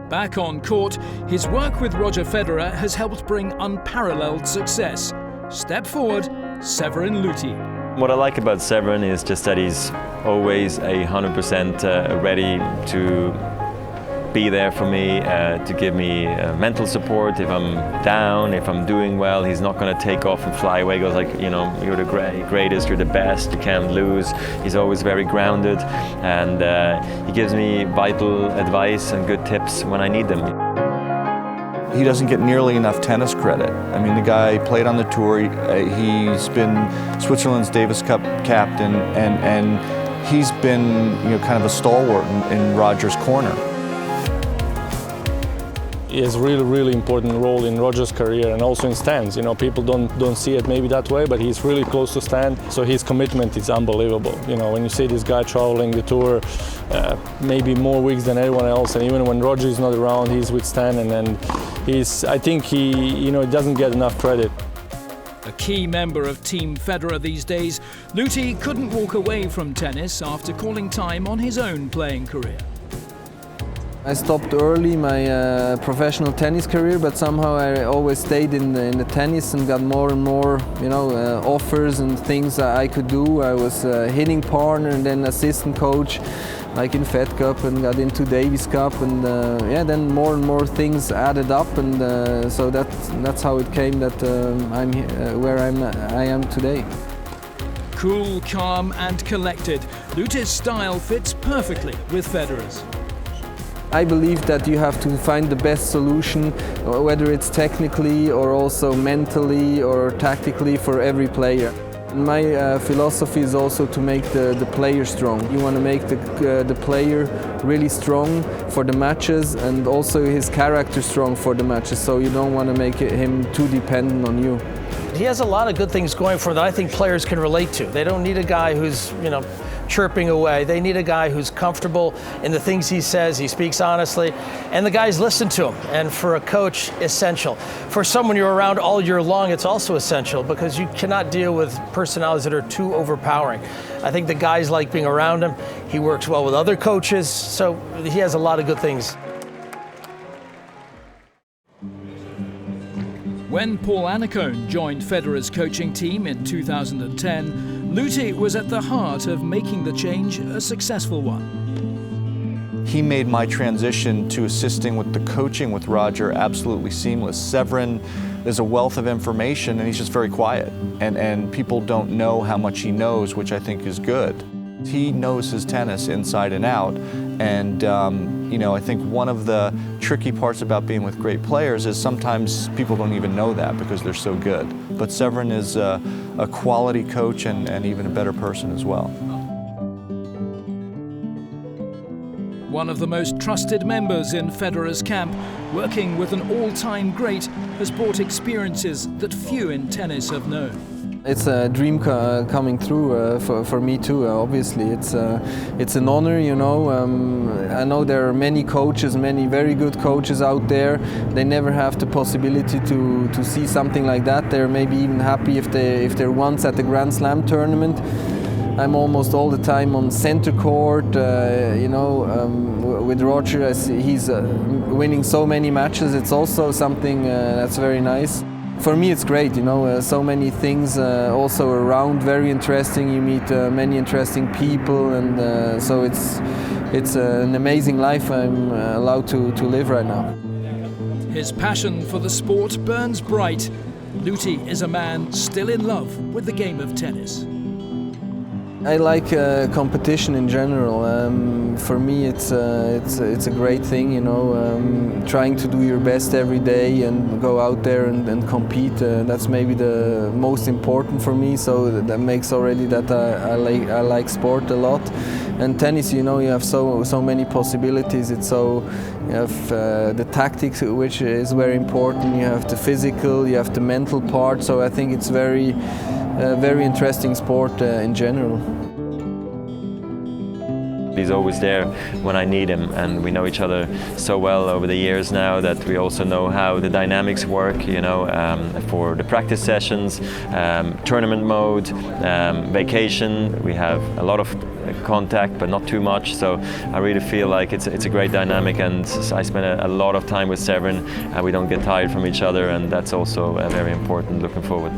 Back on court, his work with Roger Federer has helped bring unparalleled success. Step forward, Severin Lüthi. What I like about Severin is just that he's always 100% ready to be there for me, to give me mental support if I'm down, if I'm doing well. He's not going to take off and fly away. He goes like, you know, you're the greatest, you're the best, you can't lose. He's always very grounded, and he gives me vital advice and good tips when I need them. He doesn't get nearly enough tennis credit. I mean, the guy played on the tour, he's been Switzerland's Davis Cup captain, and he's been, you know, kind of a stalwart in Roger's corner. He has a really important role in Roger's career and also in Stan's. You know, people don't see it maybe that way, but he's really close to Stan, so his commitment is unbelievable. You know, when you see this guy traveling the tour, maybe more weeks than anyone else, and even when Roger is not around, he's with Stan, and I think he doesn't get enough credit. A key member of Team Federer these days, Lüthi couldn't walk away from tennis after calling time on his own playing career. I stopped early my professional tennis career, but somehow I always stayed in the tennis and got more and more, offers and things that I could do. I was a hitting partner and then assistant coach, like in Fed Cup, and got into Davis Cup, and then more and more things added up, and so that's how it came that I'm here, where I am today. Cool, calm, and collected, Lüthi's style fits perfectly with Federer's. I believe that you have to find the best solution, whether it's technically or also mentally or tactically, for every player. My philosophy is also to make the player strong. You want to make the player really strong for the matches, and also his character strong for the matches, so you don't want to make him too dependent on you. He has a lot of good things going for him that I think players can relate to. They don't need a guy who's, chirping away. They need a guy who's comfortable in the things he says, he speaks honestly, and the guys listen to him. And for a coach, essential. For someone you're around all year long, it's also essential, because you cannot deal with personalities that are too overpowering. I think the guys like being around him. He works well with other coaches, so he has a lot of good things. When Paul Annacone joined Federer's coaching team in 2010, Lüthi was at the heart of making the change a successful one. He made my transition to assisting with the coaching with Roger absolutely seamless. Severin is a wealth of information, and he's just very quiet. And people don't know how much he knows, which I think is good. He knows his tennis inside and out, and I think one of the tricky parts about being with great players is sometimes people don't even know that because they're so good. But Severin is a quality coach and even a better person as well. One of the most trusted members in Federer's camp, working with an all-time great, has brought experiences that few in tennis have known. It's a dream coming through for me too. Obviously, it's an honor. I know there are many coaches, many very good coaches out there. They never have the possibility to see something like that. They're maybe even happy if they're once at the Grand Slam tournament. I'm almost all the time on center court. With Roger, as he's winning so many matches. It's also something that's very nice. For me, it's great, so many things also around, very interesting. You meet many interesting people, and so it's an amazing life I'm allowed to live right now. His passion for the sport burns bright. Lüthi is a man still in love with the game of tennis. I like competition in general. For me, it's a great thing, trying to do your best every day and go out there and compete. That's maybe the most important for me. So that makes already that I like sport a lot. And tennis, you have so many possibilities. You have the tactics, which is very important. You have the physical, you have the mental part. So I think it's very interesting sport in general. He's he's always there when I need him, and we know each other so well over the years now that we also know how the dynamics work, you know, for the practice sessions, tournament mode, vacation. We have a lot of contact, but not too much, so I really feel like it's a great dynamic, and I spend a lot of time with Severin, and we don't get tired from each other, and that's also very important looking forward.